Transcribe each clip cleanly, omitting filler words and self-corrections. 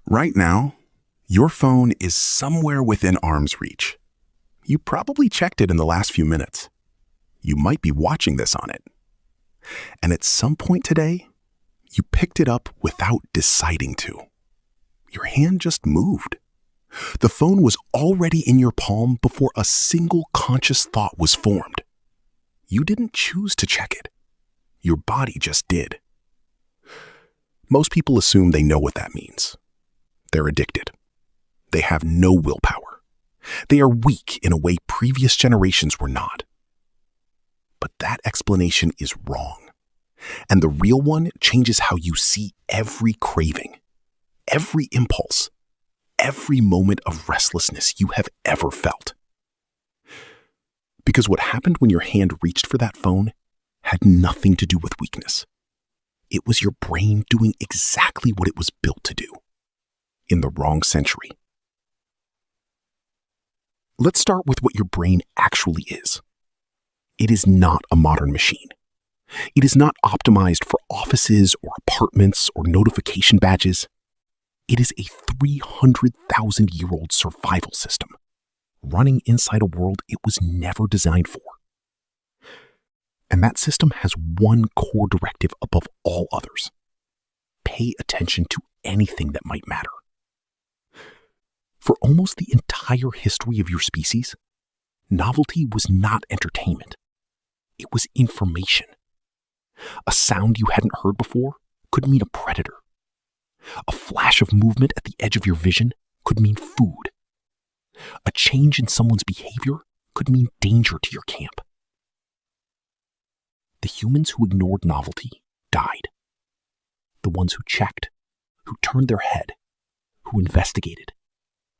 Right now, your phone is somewhere within arm's reach. You probably checked it in the last few minutes. You might be watching this on it. And at some point today, you picked it up without deciding to. Your hand just moved. The phone was already in your palm before a single conscious thought was formed. You didn't choose to check it. Your body just did. Most people assume they know what that means. They're addicted. They have no willpower. They are weak in a way previous generations were not. But that explanation is wrong. And the real one changes how you see every craving, every impulse, every moment of restlessness you have ever felt. Because what happened when your hand reached for that phone had nothing to do with weakness. It was your brain doing exactly what it was built to do, in the wrong century. Let's start with what your brain actually is. It is not a modern machine. It is not optimized for offices or apartments or notification badges. It is a 300,000-year-old survival system, running inside a world it was never designed for. And that system has one core directive above all others. Pay attention to anything that might matter. For almost the entire history of your species, novelty was not entertainment. It was information. A sound you hadn't heard before could mean a predator. A flash of movement at the edge of your vision could mean food. A change in someone's behavior could mean danger to your camp. The humans who ignored novelty died. The ones who checked, who turned their head, who investigated,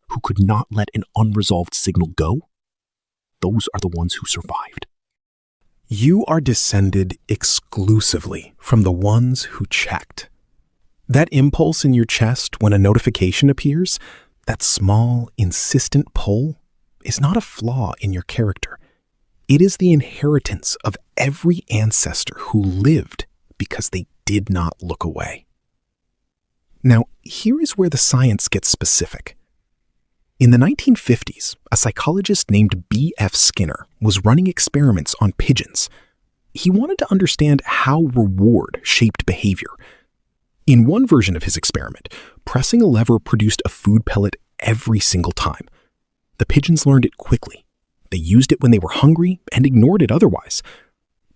who could not let an unresolved signal go, those are the ones who survived. You are descended exclusively from the ones who checked. That impulse in your chest when a notification appears, that small, insistent pull, is not a flaw in your character. It is the inheritance of every ancestor who lived because they did not look away. Now, here is where the science gets specific. In the 1950s, a psychologist named B.F. Skinner was running experiments on pigeons. He wanted to understand how reward shaped behavior. In one version of his experiment, pressing a lever produced a food pellet every single time. The pigeons learned it quickly. They used it when they were hungry and ignored it otherwise.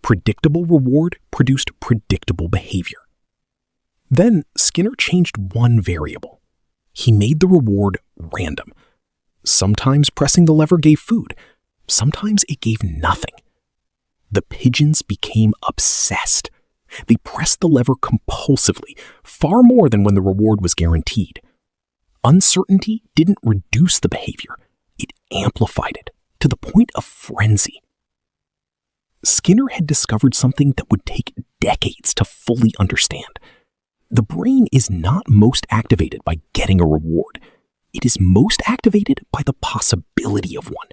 Predictable reward produced predictable behavior. Then Skinner changed one variable. He made the reward random. Sometimes pressing the lever gave food. Sometimes it gave nothing. The pigeons became obsessed. They pressed the lever compulsively, far more than when the reward was guaranteed. Uncertainty didn't reduce the behavior. It amplified it to the point of frenzy. Skinner had discovered something that would take decades to fully understand. The brain is not most activated by getting a reward. It is most activated by the possibility of one.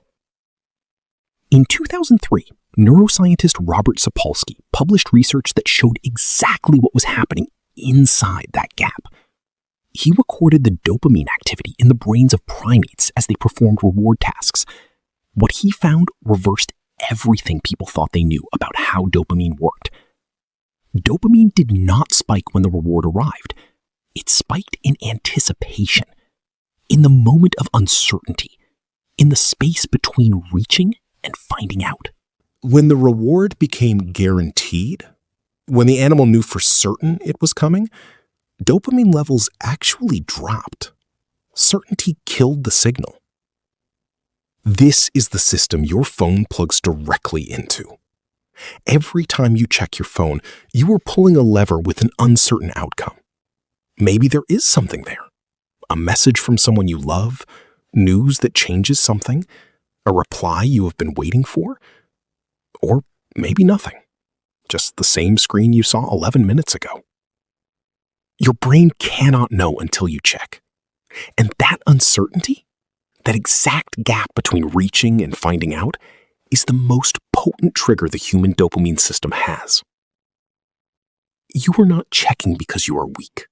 In 2003, neuroscientist Robert Sapolsky published research that showed exactly what was happening inside that gap. He recorded the dopamine activity in the brains of primates as they performed reward tasks. What he found reversed everything people thought they knew about how dopamine worked. Dopamine did not spike when the reward arrived. It spiked in anticipation, in the moment of uncertainty, in the space between reaching and finding out. When the reward became guaranteed, when the animal knew for certain it was coming, dopamine levels actually dropped. Certainty killed the signal. This is the system your phone plugs directly into. Every time you check your phone, you are pulling a lever with an uncertain outcome. Maybe there is something there. A message from someone you love, news that changes something, a reply you have been waiting for, or maybe nothing. Just the same screen you saw 11 minutes ago. Your brain cannot know until you check. And that uncertainty, that exact gap between reaching and finding out, is the most potent trigger the human dopamine system has. You are not checking because you are weak.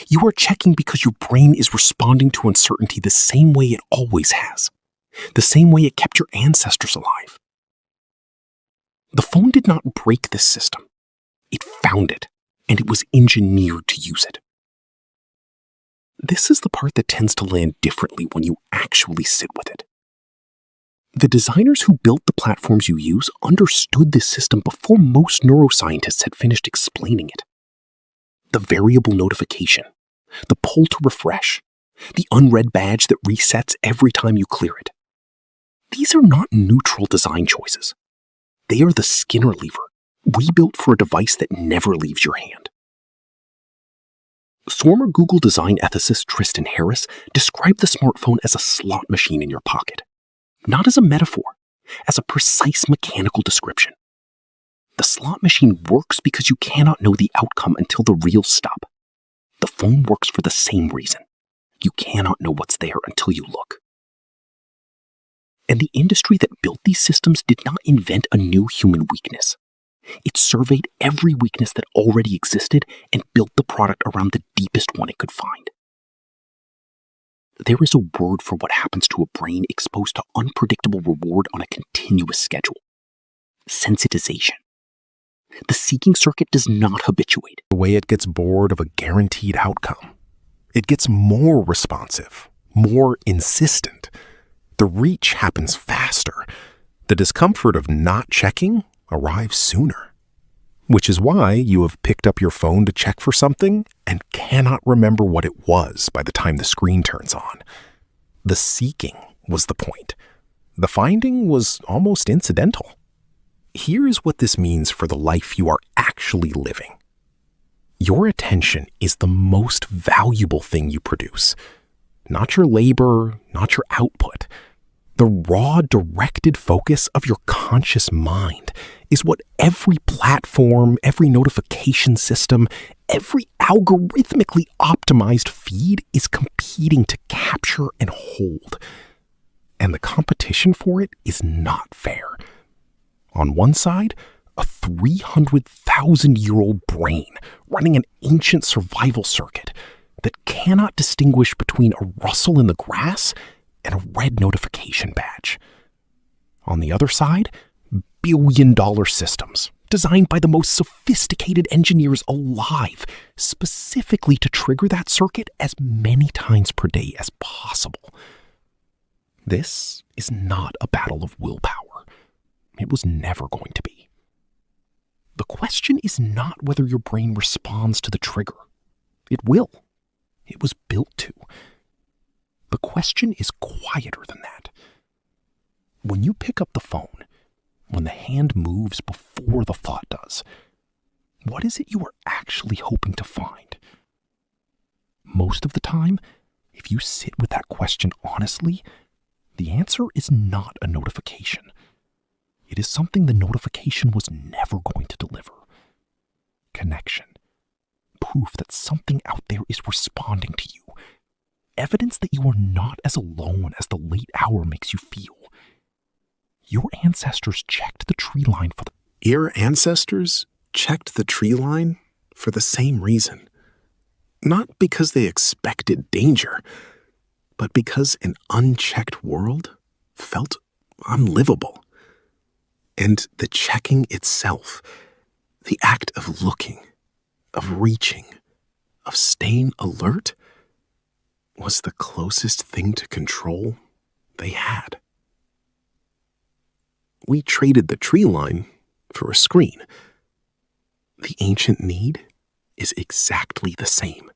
You are checking because your brain is responding to uncertainty the same way it always has, the same way it kept your ancestors alive. The phone did not break this system. It found it, and it was engineered to use it. This is the part that tends to land differently when you actually sit with it. The designers who built the platforms you use understood this system before most neuroscientists had finished explaining it. The variable notification, the pull to refresh, the unread badge that resets every time you clear it. These are not neutral design choices. They are the Skinner lever, rebuilt for a device that never leaves your hand. Former Google design ethicist Tristan Harris described the smartphone as a slot machine in your pocket, not as a metaphor, as a precise mechanical description. The slot machine works because you cannot know the outcome until the reels stop. The phone works for the same reason. You cannot know what's there until you look. And the industry that built these systems did not invent a new human weakness. It surveyed every weakness that already existed and built the product around the deepest one it could find. There is a word for what happens to a brain exposed to unpredictable reward on a continuous schedule: sensitization. The seeking circuit does not habituate. The way it gets bored of a guaranteed outcome. It gets more responsive, more insistent. The reach happens faster. The discomfort of not checking arrives sooner. Which is why you have picked up your phone to check for something and cannot remember what it was by the time the screen turns on. The seeking was the point. The finding was almost incidental. Here is what this means for the life you are actually living. Your attention is the most valuable thing you produce. Not your labor, not your output. The raw, directed focus of your conscious mind is what every platform, every notification system, every algorithmically optimized feed is competing to capture and hold. And the competition for it is not fair. On one side, a 300,000-year-old brain running an ancient survival circuit that cannot distinguish between a rustle in the grass and a red notification badge. On the other side, billion-dollar systems designed by the most sophisticated engineers alive, specifically to trigger that circuit as many times per day as possible. This is not a battle of willpower. It was never going to be. The question is not whether your brain responds to the trigger. It will. It was built to. The question is quieter than that. When you pick up the phone, when the hand moves before the thought does, what is it you are actually hoping to find? Most of the time, if you sit with that question honestly, the answer is not a notification. It is something the notification was never going to deliver. Connection. Proof that something out there is responding to you. Evidence that you are not as alone as the late hour makes you feel. Your ancestors checked the tree line for the... Your ancestors checked the tree line for the same reason. Not because they expected danger, but because an unchecked world felt unlivable. And the checking itself, the act of looking, of reaching, of staying alert, was the closest thing to control they had. We traded the tree line for a screen. The ancient need is exactly the same.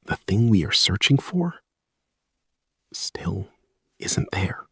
The thing we are searching for still isn't there.